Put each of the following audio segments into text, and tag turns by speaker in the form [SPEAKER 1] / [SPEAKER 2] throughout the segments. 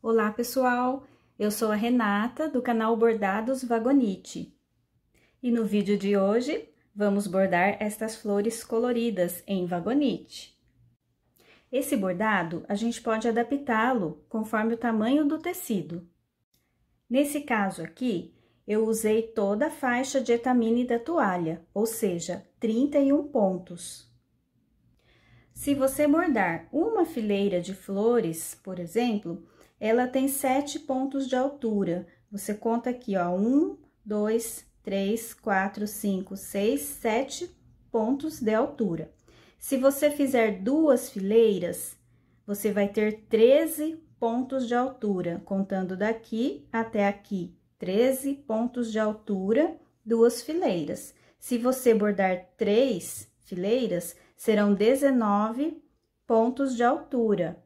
[SPEAKER 1] Olá, pessoal! Eu sou a Renata, do canal Bordados Vagonite. E no vídeo de hoje, vamos bordar estas flores coloridas em vagonite. Esse bordado, a gente pode adaptá-lo conforme o tamanho do tecido. Nesse caso aqui, eu usei toda a faixa de etamine da toalha, ou seja, 31 pontos. Se você bordar uma fileira de flores, por exemplo, ela tem 7 pontos de altura. Você conta aqui, ó, 1, 2, 3, 4, 5, 6, 7 pontos de altura. Se você fizer duas fileiras, você vai ter 13 pontos de altura, contando daqui até aqui, 13 pontos de altura, duas fileiras. Se você bordar 3 fileiras, serão 19 pontos de altura.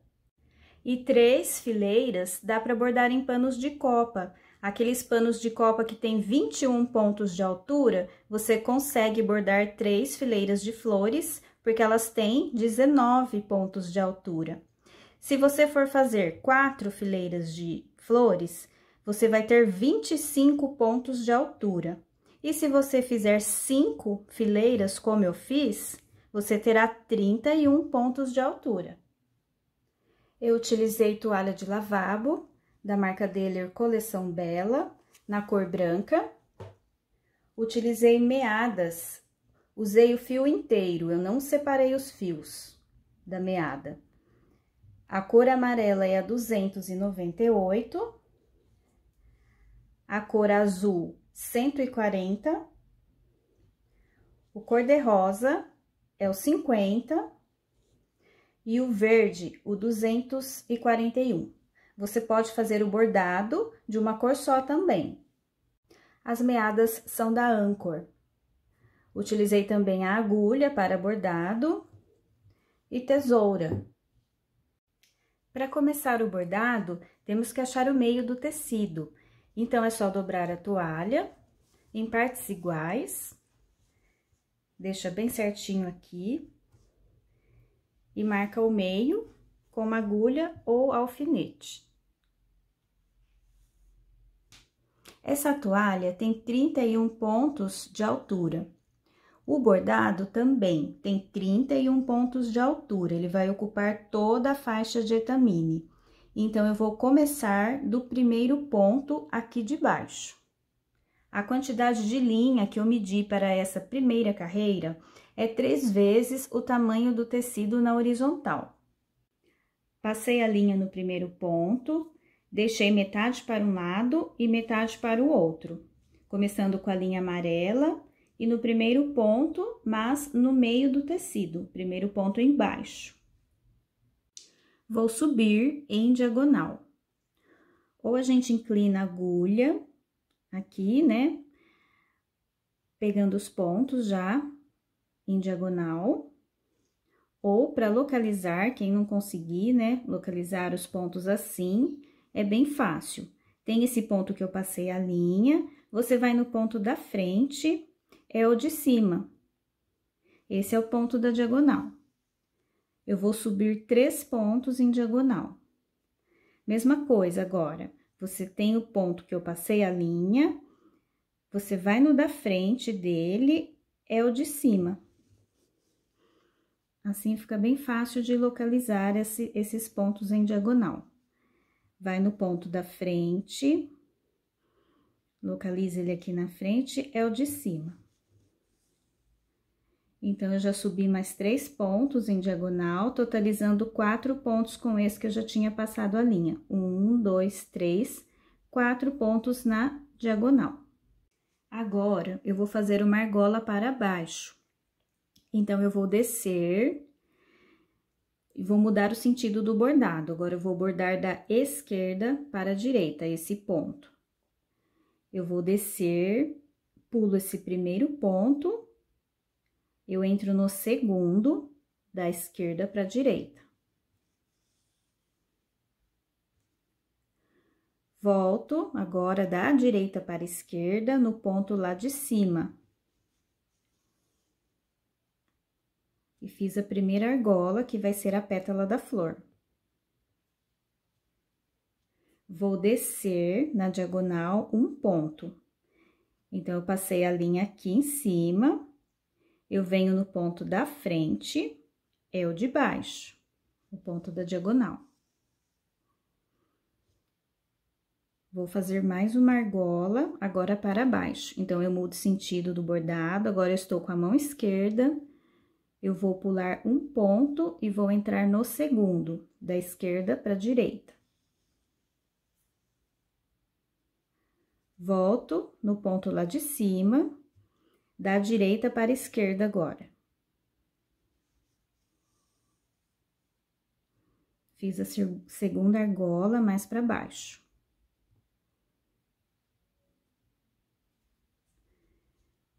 [SPEAKER 1] E 3 fileiras dá para bordar em panos de copa. Aqueles panos de copa que tem 21 pontos de altura, você consegue bordar 3 fileiras de flores, porque elas têm 19 pontos de altura. Se você for fazer 4 fileiras de flores, você vai ter 25 pontos de altura. E se você fizer 5 fileiras, como eu fiz, você terá 31 pontos de altura. Eu utilizei toalha de lavabo, da marca Deller Coleção Bela, na cor branca. Utilizei meadas, usei o fio inteiro, eu não separei os fios da meada. A cor amarela é a 298, a cor azul 140, o cor-de-rosa é o 50 e o verde o 241. Você pode fazer o bordado de uma cor só também. As meadas são da Anchor. Utilizei também a agulha para bordado e tesoura. Para começar o bordado, temos que achar o meio do tecido. Então, é só dobrar a toalha em partes iguais. Deixa bem certinho aqui. E marca o meio com uma agulha ou alfinete. Essa toalha tem 31 pontos de altura. O bordado também tem 31 pontos de altura, ele vai ocupar toda a faixa de etamine. Então, eu vou começar do primeiro ponto aqui de baixo. A quantidade de linha que eu medi para essa primeira carreira é 3 vezes o tamanho do tecido na horizontal. Passei a linha no primeiro ponto, deixei metade para um lado e metade para o outro, começando com a linha amarela e no primeiro ponto, mas no meio do tecido, primeiro ponto embaixo. Vou subir em diagonal. Ou a gente inclina a agulha aqui, né? Pegando os pontos já em diagonal. Ou para localizar, quem não conseguir, né, localizar os pontos assim, é bem fácil. Tem esse ponto que eu passei a linha, você vai no ponto da frente, é o de cima. Esse é o ponto da diagonal. Eu vou subir 3 pontos em diagonal. Mesma coisa agora, você tem o ponto que eu passei a linha, você vai no da frente dele, é o de cima. Assim, fica bem fácil de localizar esses pontos em diagonal. Vai no ponto da frente, localiza ele aqui na frente, é o de cima. Então, eu já subi mais 3 pontos em diagonal, totalizando 4 pontos com esse que eu já tinha passado a linha. 1, 2, 3, 4 pontos na diagonal. Agora, eu vou fazer uma argola para baixo. Então, eu vou descer e vou mudar o sentido do bordado. Agora, eu vou bordar da esquerda para a direita, esse ponto. Eu vou descer, pulo esse primeiro ponto, eu entro no segundo, da esquerda para a direita. Volto agora da direita para a esquerda, no ponto lá de cima. E fiz a primeira argola, que vai ser a pétala da flor. vou descer na diagonal um ponto. Então, eu passei a linha aqui em cima, eu venho no ponto da frente, é o de baixo, o ponto da diagonal. Vou fazer mais uma argola, agora para baixo. Então, eu mudo o sentido do bordado, agora eu estou com a mão esquerda, eu vou pular um ponto e vou entrar no segundo, da esquerda para a direita. Volto no ponto lá de cima, da direita para a esquerda agora. Fiz a segunda argola mais para baixo.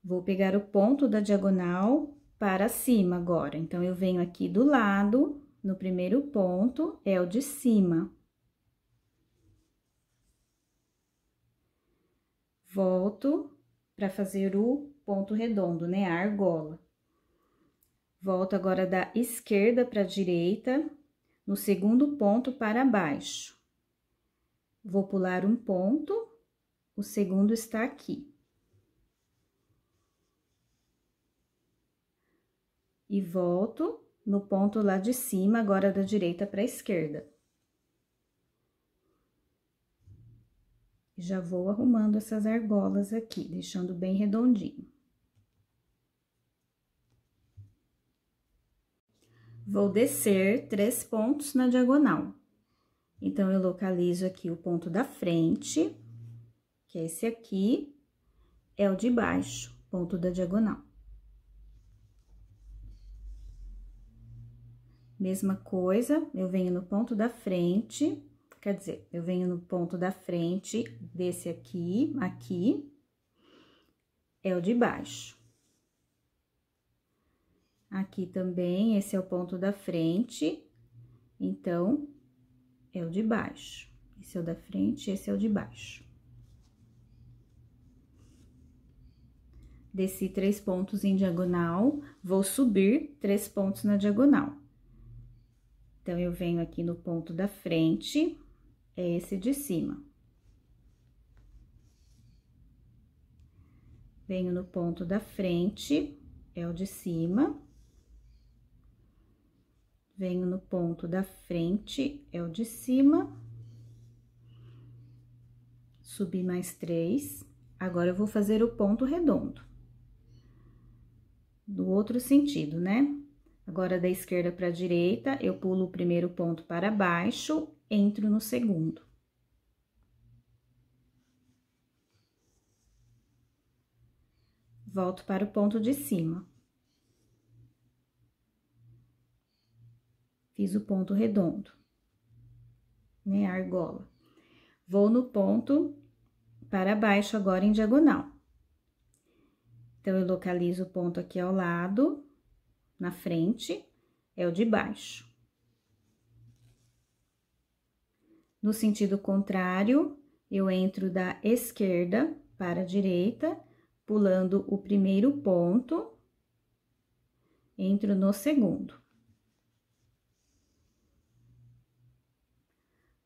[SPEAKER 1] Vou pegar o ponto da diagonal para cima agora. Então, eu venho aqui do lado, no primeiro ponto, é o de cima. Volto para fazer o ponto redondo, né? A argola. Volto agora da esquerda para a direita, no segundo ponto para baixo. Vou pular um ponto, o segundo está aqui. E volto no ponto lá de cima, agora da direita para a esquerda. Já vou arrumando essas argolas aqui, deixando bem redondinho. Vou descer 3 pontos na diagonal. Então, eu localizo aqui o ponto da frente, que é esse aqui, é o de baixo, ponto da diagonal. Mesma coisa, eu venho no ponto da frente, quer dizer, eu venho no ponto da frente desse aqui, é o de baixo. Aqui também, esse é o ponto da frente, então, é o de baixo. Esse é o da frente, esse é o de baixo. Desci 3 pontos em diagonal, vou subir 3 pontos na diagonal. Então, eu venho aqui no ponto da frente, é esse de cima. Venho no ponto da frente, é o de cima. Venho no ponto da frente, é o de cima. Subi mais 3. Agora, eu vou fazer o ponto redondo. Do outro sentido, né? Agora, da esquerda para a direita, eu pulo o primeiro ponto para baixo, entro no segundo. Volto para o ponto de cima. Fiz o ponto redondo, né? A argola. Vou no ponto para baixo agora em diagonal. Então, eu localizo o ponto aqui ao lado, na frente, é o de baixo. No sentido contrário, eu entro da esquerda para a direita, pulando o primeiro ponto, entro no segundo.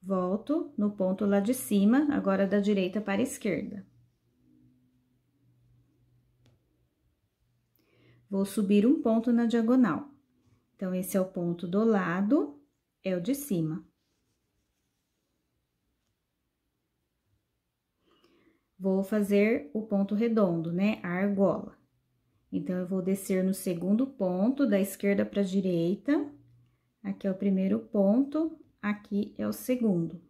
[SPEAKER 1] Volto no ponto lá de cima, agora da direita para a esquerda. Vou subir um ponto na diagonal. Então, esse é o ponto do lado, é o de cima. Vou fazer o ponto redondo, né? A argola. Então, eu vou descer no segundo ponto, da esquerda para a direita. Aqui é o primeiro ponto, aqui é o segundo.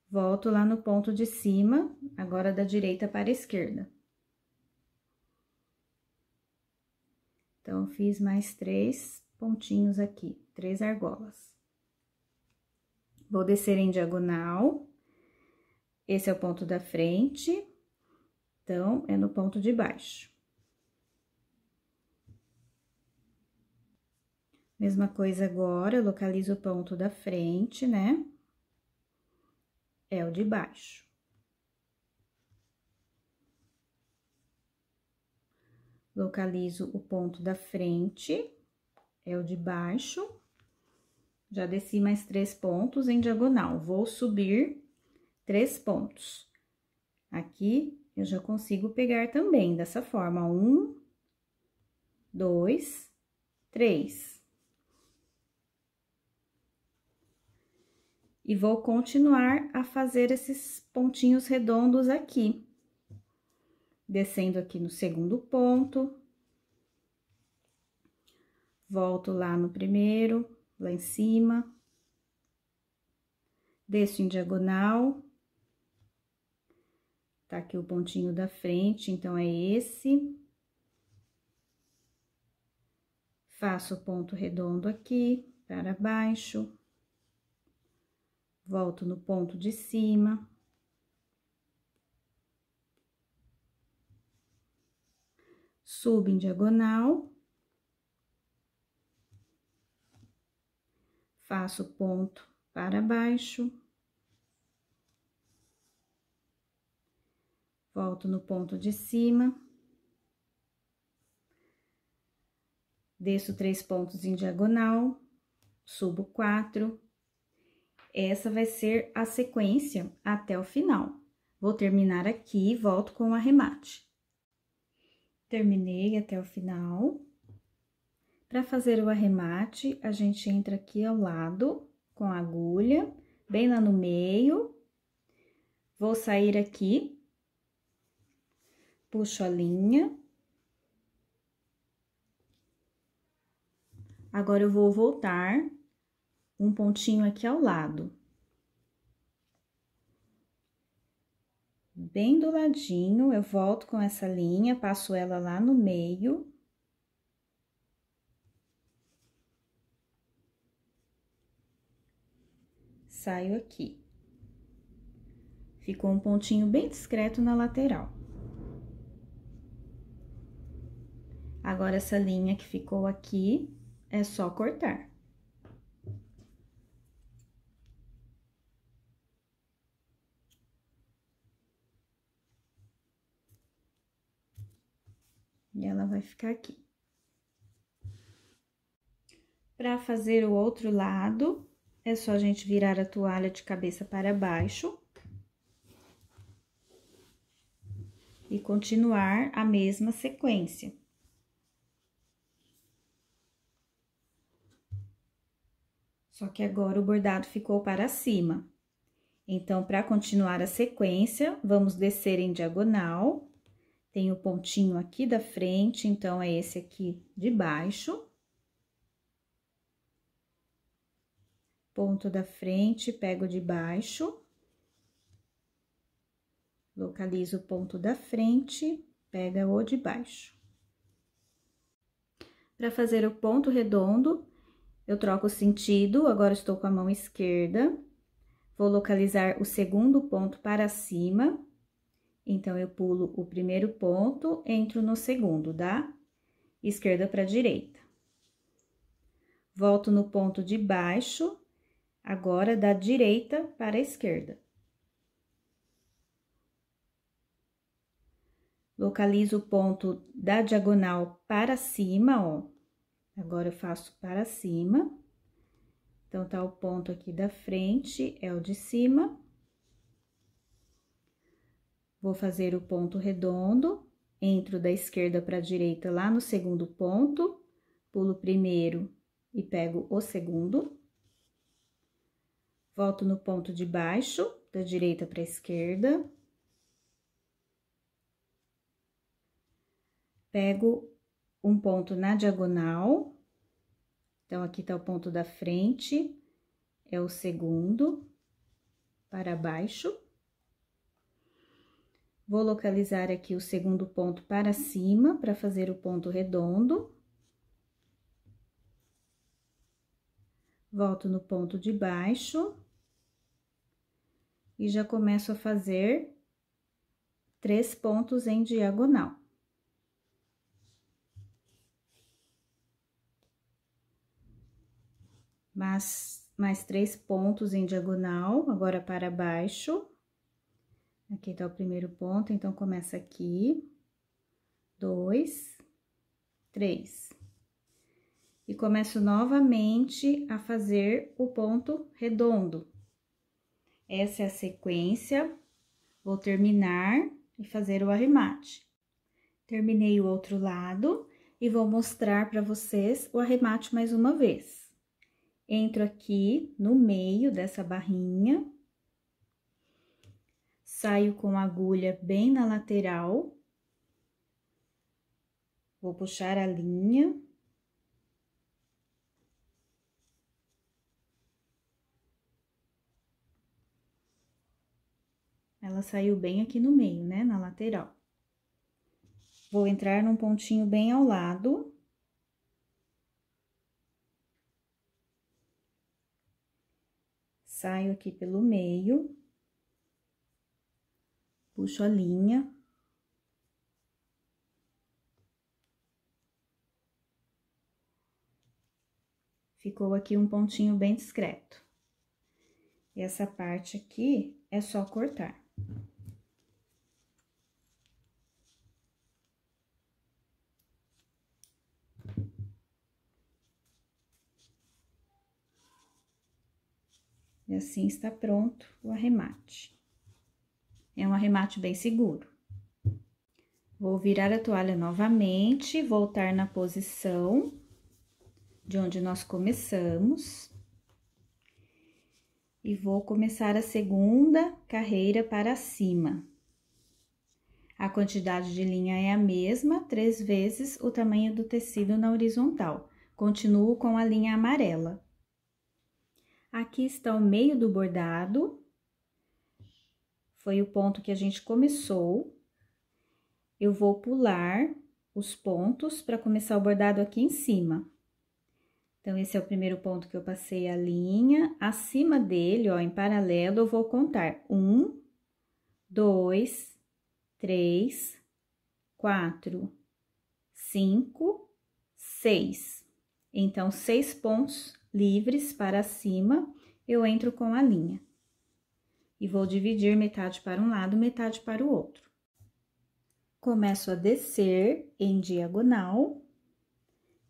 [SPEAKER 1] Volto lá no ponto de cima, agora da direita para a esquerda. Então, fiz mais 3 pontinhos aqui, 3 argolas. Vou descer em diagonal. Esse é o ponto da frente, então, é no ponto de baixo. Mesma coisa agora, eu localizo o ponto da frente, né? É o de baixo. Localizo o ponto da frente, é o de baixo. Já desci mais 3 pontos em diagonal. Vou subir 3 pontos. Aqui, eu já consigo pegar também, dessa forma. 1, 2, 3. E vou continuar a fazer esses pontinhos redondos aqui. Descendo aqui no segundo ponto. Volto lá no primeiro, lá em cima. Desço em diagonal. Tá aqui o pontinho da frente, então é esse. Faço o ponto redondo aqui, para baixo. Volto no ponto de cima. Subo em diagonal. Faço ponto para baixo. Volto no ponto de cima. Desço 3 pontos em diagonal. Subo 4. Essa vai ser a sequência até o final. Vou terminar aqui e volto com o arremate. Terminei até o final. Para fazer o arremate, a gente entra aqui ao lado com a agulha, bem lá no meio. Vou sair aqui, puxo a linha. Agora, eu vou voltar um pontinho aqui ao lado. Bem do ladinho, eu volto com essa linha, passo ela lá no meio. Saio aqui. Ficou um pontinho bem discreto na lateral. Agora, essa linha que ficou aqui, é só cortar. E ela vai ficar aqui. Para fazer o outro lado, é só a gente virar a toalha de cabeça para baixo. E continuar a mesma sequência. Só que agora o bordado ficou para cima. Então, para continuar a sequência, vamos descer em diagonal. Tem o pontinho aqui da frente, então, é esse aqui de baixo. Ponto da frente, pego de baixo. Localizo o ponto da frente, pega o de baixo. Para fazer o ponto redondo, eu troco o sentido, agora estou com a mão esquerda. Vou localizar o segundo ponto para cima. Então, eu pulo o primeiro ponto, entro no segundo, da esquerda para direita. Volto no ponto de baixo, agora da direita para a esquerda. Localizo o ponto da diagonal para cima, ó. Agora, eu faço para cima. Então, tá o ponto aqui da frente, é o de cima. Vou fazer o ponto redondo, entro da esquerda para a direita lá no segundo ponto, pulo o primeiro e pego o segundo. Volto no ponto de baixo, da direita para a esquerda. Pego um ponto na diagonal. Então, aqui tá o ponto da frente, é o segundo, para baixo. Vou localizar aqui o segundo ponto para cima, para fazer o ponto redondo. Volto no ponto de baixo. E já começo a fazer 3 pontos em diagonal. Mais 3 pontos em diagonal, agora para baixo. Aqui tá o primeiro ponto, então, começa aqui, 2, 3. e começo novamente a fazer o ponto redondo. Essa é a sequência, vou terminar e fazer o arremate. Terminei o outro lado e vou mostrar para vocês o arremate mais uma vez. Entro aqui no meio dessa barrinha, saio com a agulha bem na lateral, vou puxar a linha. Ela saiu bem aqui no meio, né, na lateral. Vou entrar num pontinho bem ao lado. Saio aqui pelo meio. Puxo a linha. Ficou aqui um pontinho bem discreto. E essa parte aqui é só cortar. E assim está pronto o arremate. É um arremate bem seguro. Vou virar a toalha novamente, voltar na posição de onde nós começamos. E vou começar a segunda carreira para cima. A quantidade de linha é a mesma, 3 vezes o tamanho do tecido na horizontal. Continuo com a linha amarela. Aqui está o meio do bordado. Foi o ponto que a gente começou. Eu vou pular os pontos para começar o bordado aqui em cima. Então, esse é o primeiro ponto que eu passei a linha. Acima dele, ó, em paralelo, eu vou contar 1, 2, 3, 4, 5, 6. Então, 6 pontos livres para cima, eu entro com a linha. E vou dividir metade para um lado, metade para o outro. Começo a descer em diagonal.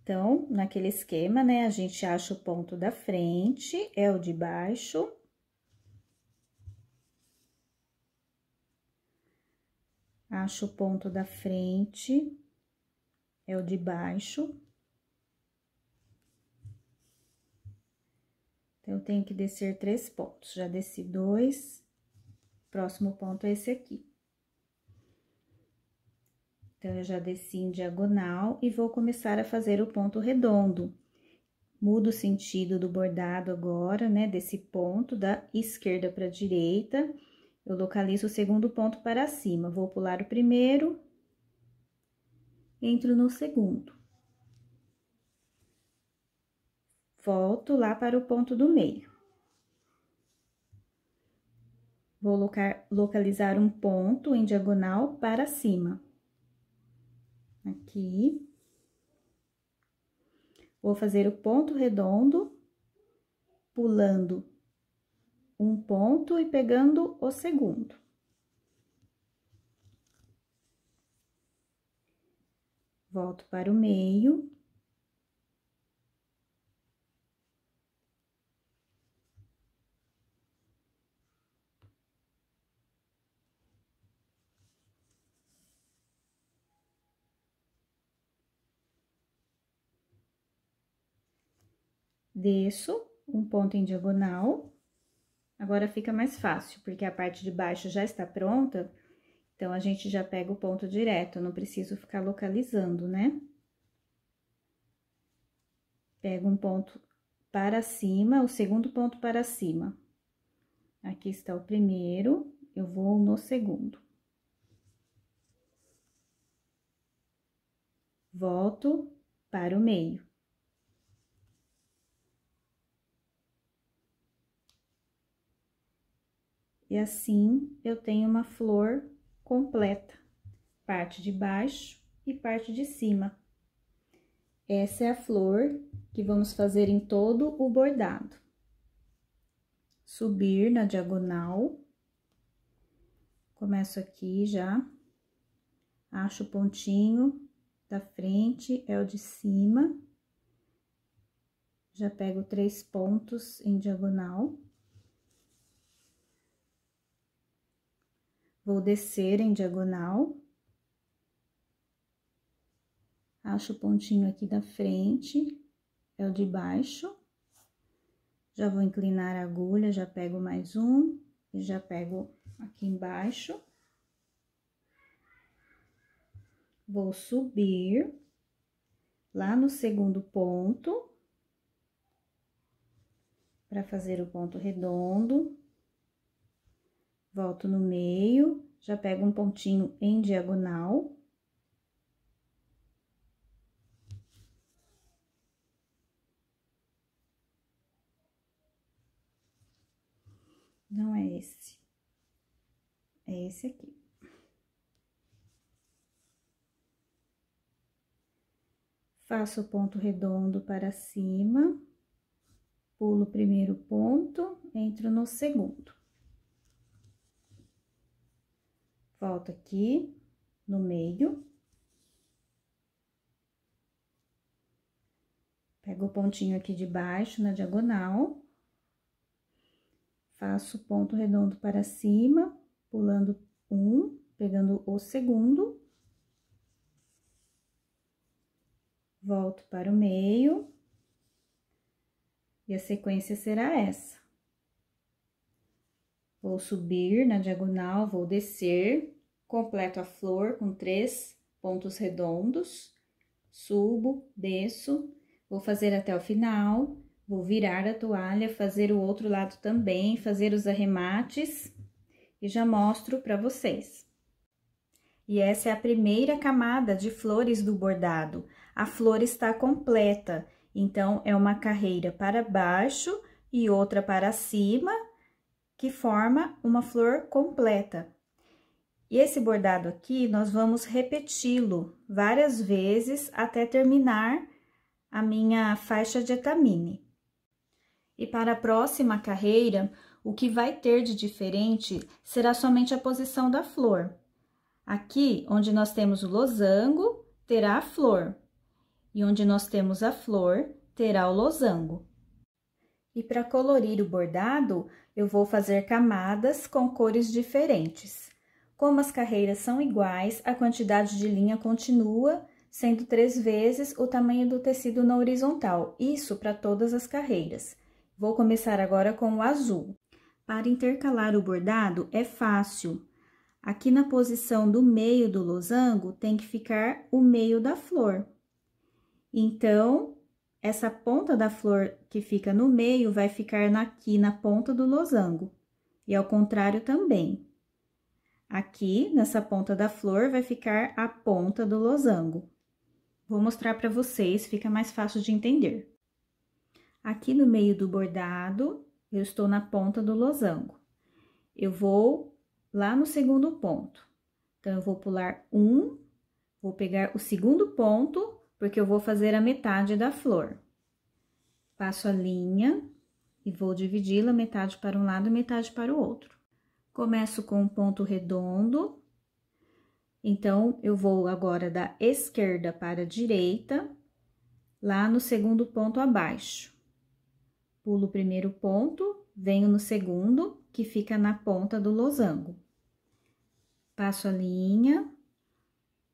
[SPEAKER 1] Então, naquele esquema, né, a gente acha o ponto da frente, é o de baixo. Acho o ponto da frente, é o de baixo. Então, eu tenho que descer 3 pontos. Já desci 2, próximo ponto é esse aqui. Então, eu já desci em diagonal e vou começar a fazer o ponto redondo. Mudo o sentido do bordado agora, né, desse ponto, da esquerda para a direita. Eu localizo o segundo ponto para cima. Vou pular o primeiro, entro no segundo. Volto lá para o ponto do meio. Vou localizar um ponto em diagonal para cima. Aqui. Vou fazer o ponto redondo, pulando um ponto e pegando o segundo. Volto para o meio. Desço um ponto em diagonal. Agora fica mais fácil, porque a parte de baixo já está pronta, então a gente já pega o ponto direto, eu não preciso ficar localizando, né? Pego um ponto para cima, o segundo ponto para cima. Aqui está o primeiro, eu vou no segundo. Volto para o meio. E assim, eu tenho uma flor completa, parte de baixo e parte de cima. Essa é a flor que vamos fazer em todo o bordado. Subir na diagonal. Começo aqui já. Acho o pontinho da frente, é o de cima. já pego 3 pontos em diagonal. Vou descer em diagonal. Acho o pontinho aqui da frente, é o de baixo. Já vou inclinar a agulha, já pego mais um e já pego aqui embaixo. Vou subir lá no segundo ponto, para fazer o ponto redondo. Volto no meio, já pego um pontinho em diagonal. Não é esse. É esse aqui. Faço o ponto redondo para cima, pulo o primeiro ponto, entro no segundo. Volto aqui no meio. Pego o pontinho aqui de baixo, na diagonal. Faço ponto redondo para cima, pulando um, pegando o segundo. Volto para o meio. E a sequência será essa. Vou subir na diagonal, vou descer, completo a flor com 3 pontos redondos. Subo, desço, vou fazer até o final. Vou virar a toalha, fazer o outro lado também, fazer os arremates e já mostro para vocês. E essa é a primeira camada de flores do bordado. A flor está completa, então é uma carreira para baixo e outra para cima, que forma uma flor completa. E esse bordado aqui, nós vamos repeti-lo várias vezes até terminar a minha faixa de etamine. E para a próxima carreira, o que vai ter de diferente será somente a posição da flor. Aqui, onde nós temos o losango, terá a flor. E onde nós temos a flor, terá o losango. E para colorir o bordado, eu vou fazer camadas com cores diferentes. Como as carreiras são iguais, a quantidade de linha continua sendo 3 vezes o tamanho do tecido na horizontal. Isso para todas as carreiras. Vou começar agora com o azul. Para intercalar o bordado é fácil. Aqui na posição do meio do losango tem que ficar o meio da flor. Então, essa ponta da flor que fica no meio vai ficar aqui na ponta do losango. E ao contrário também. Aqui, nessa ponta da flor, vai ficar a ponta do losango. Vou mostrar para vocês, fica mais fácil de entender. Aqui no meio do bordado, eu estou na ponta do losango. Eu vou lá no segundo ponto. Então, eu vou pular um, vou pegar o segundo ponto, porque eu vou fazer a metade da flor. Passo a linha e vou dividi-la metade para um lado e metade para o outro. Começo com um ponto redondo. Então, eu vou agora da esquerda para a direita, lá no segundo ponto abaixo. Pulo o primeiro ponto, venho no segundo, que fica na ponta do losango. Passo a linha,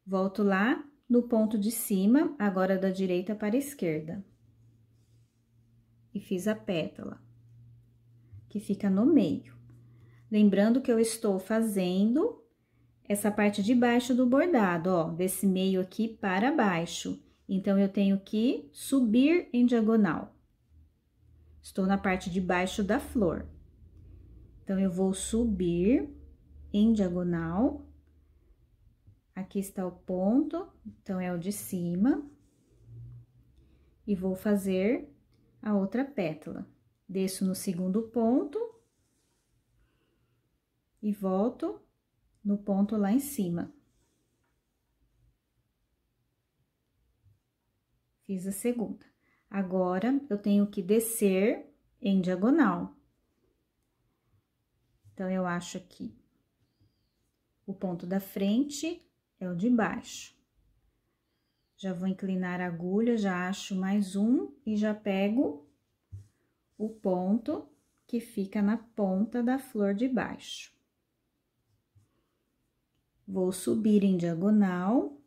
[SPEAKER 1] volto lá no ponto de cima, agora da direita para a esquerda. E fiz a pétala, que fica no meio. Lembrando que eu estou fazendo essa parte de baixo do bordado, ó, desse meio aqui para baixo. Então, eu tenho que subir em diagonal. Estou na parte de baixo da flor. Então, eu vou subir em diagonal. Aqui está o ponto, então, é o de cima. E vou fazer a outra pétala. Desço no segundo ponto. E volto no ponto lá em cima. Fiz a segunda. Agora, eu tenho que descer em diagonal. Então, eu acho aqui o ponto da frente é o de baixo. Já vou inclinar a agulha, já acho mais um e já pego o ponto que fica na ponta da flor de baixo. Vou subir em diagonal.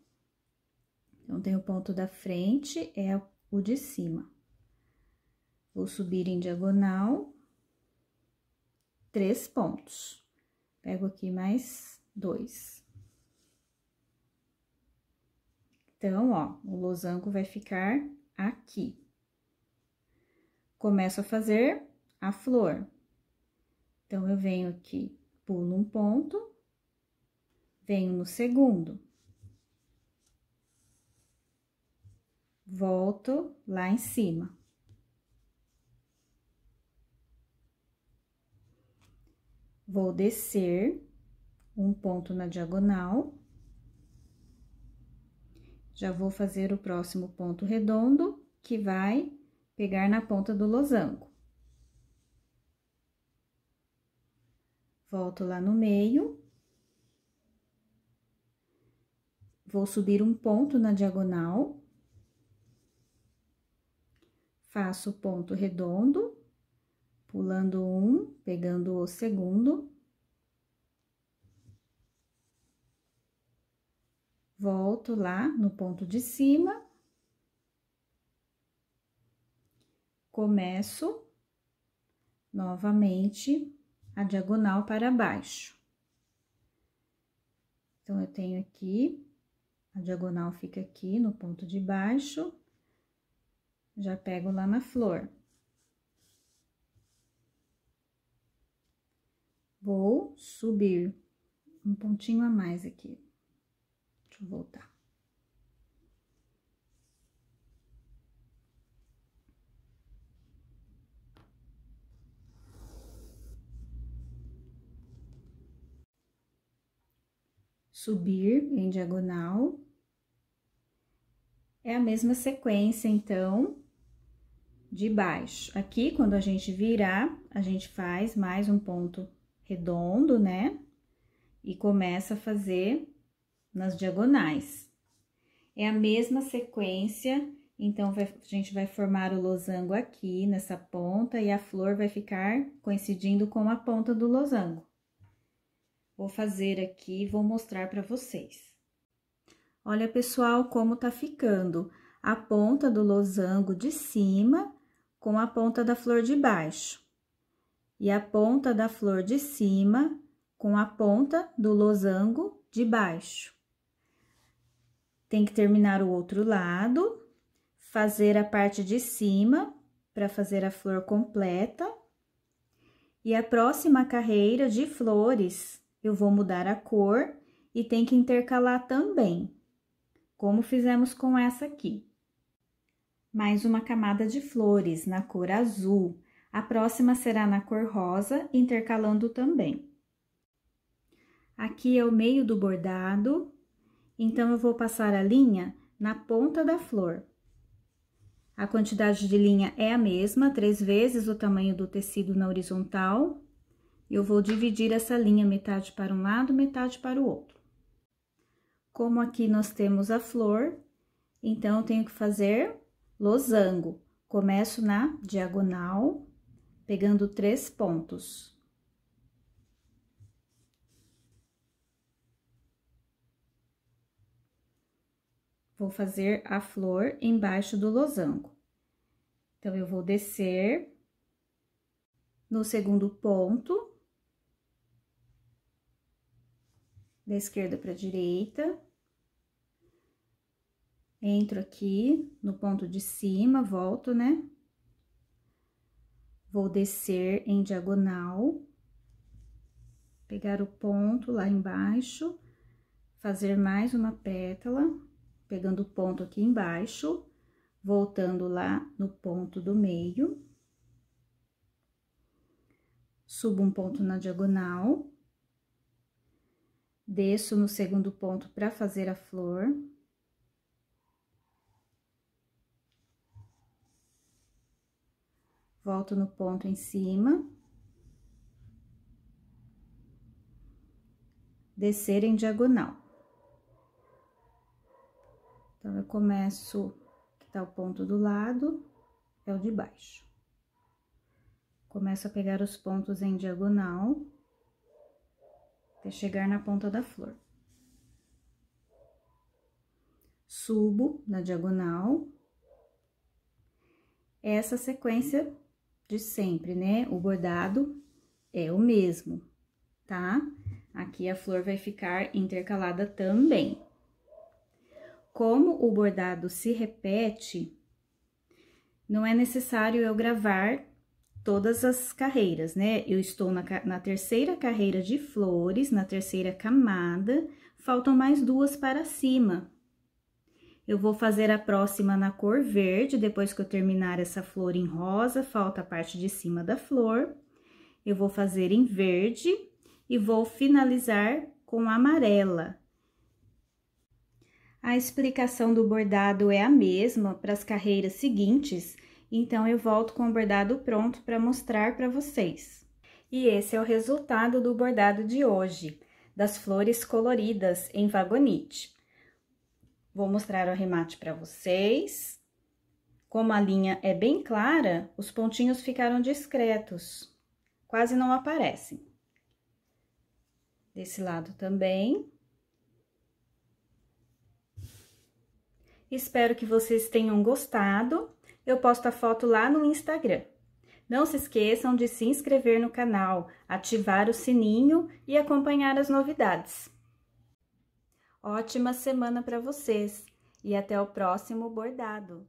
[SPEAKER 1] Então, tem o ponto da frente, é o de cima. Vou subir em diagonal, 3 pontos. Pego aqui mais 2. Então, ó, o losango vai ficar aqui. Começo a fazer a flor. Então, eu venho aqui, pulo um ponto, venho no segundo. Volto lá em cima. Vou descer um ponto na diagonal. Já vou fazer o próximo ponto redondo, que vai pegar na ponta do losango. Volto lá no meio. Vou subir um ponto na diagonal. Faço o ponto redondo, pulando um, pegando o segundo. Volto lá no ponto de cima. Começo novamente a diagonal para baixo. Então, eu tenho aqui, a diagonal fica aqui no ponto de baixo, já pego lá na flor. Vou subir um pontinho a mais aqui. Deixa eu voltar. Subir em diagonal. É a mesma sequência, então, de baixo. Aqui, quando a gente virar, a gente faz mais um ponto redondo, né? E começa a fazer nas diagonais. É a mesma sequência, então, a gente vai formar o losango aqui, nessa ponta, e a flor vai ficar coincidindo com a ponta do losango. Vou fazer aqui e vou mostrar para vocês. Olha, pessoal, como tá ficando a ponta do losango de cima com a ponta da flor de baixo. E a ponta da flor de cima com a ponta do losango de baixo. Tem que terminar o outro lado, fazer a parte de cima para fazer a flor completa. E a próxima carreira de flores, eu vou mudar a cor e tem que intercalar também, como fizemos com essa aqui. Mais uma camada de flores na cor azul. A próxima será na cor rosa, intercalando também. Aqui é o meio do bordado, então eu vou passar a linha na ponta da flor. A quantidade de linha é a mesma, 3 vezes o tamanho do tecido na horizontal. Eu vou dividir essa linha metade para um lado, metade para o outro. Como aqui nós temos a flor, então eu tenho que fazer losango. Começo na diagonal, pegando 3 pontos. Vou fazer a flor embaixo do losango. Então, eu vou descer no segundo ponto, da esquerda para a direita. Entro aqui no ponto de cima, volto, né? Vou descer em diagonal, pegar o ponto lá embaixo, fazer mais uma pétala, pegando o ponto aqui embaixo, voltando lá no ponto do meio. Subo um ponto na diagonal, desço no segundo ponto para fazer a flor. Volto no ponto em cima. Descer em diagonal. Então, eu começo, que tá o ponto do lado, é o de baixo. Começo a pegar os pontos em diagonal, até chegar na ponta da flor. Subo na diagonal. Essa sequência de sempre, né? O bordado é o mesmo, tá? Aqui a flor vai ficar intercalada também. Como o bordado se repete, não é necessário eu gravar todas as carreiras, né? Eu estou na terceira carreira de flores, na terceira camada, faltam mais 2 para cima. Eu vou fazer a próxima na cor verde, depois que eu terminar essa flor em rosa, falta a parte de cima da flor. Eu vou fazer em verde e vou finalizar com amarela. A explicação do bordado é a mesma para as carreiras seguintes, então eu volto com o bordado pronto para mostrar para vocês. E esse é o resultado do bordado de hoje, das flores coloridas em vagonite. Vou mostrar o arremate para vocês. Como a linha é bem clara, os pontinhos ficaram discretos, quase não aparecem. Desse lado também. Espero que vocês tenham gostado. Eu posto a foto lá no Instagram. Não se esqueçam de se inscrever no canal, ativar o sininho e acompanhar as novidades. Ótima semana para vocês e até o próximo bordado!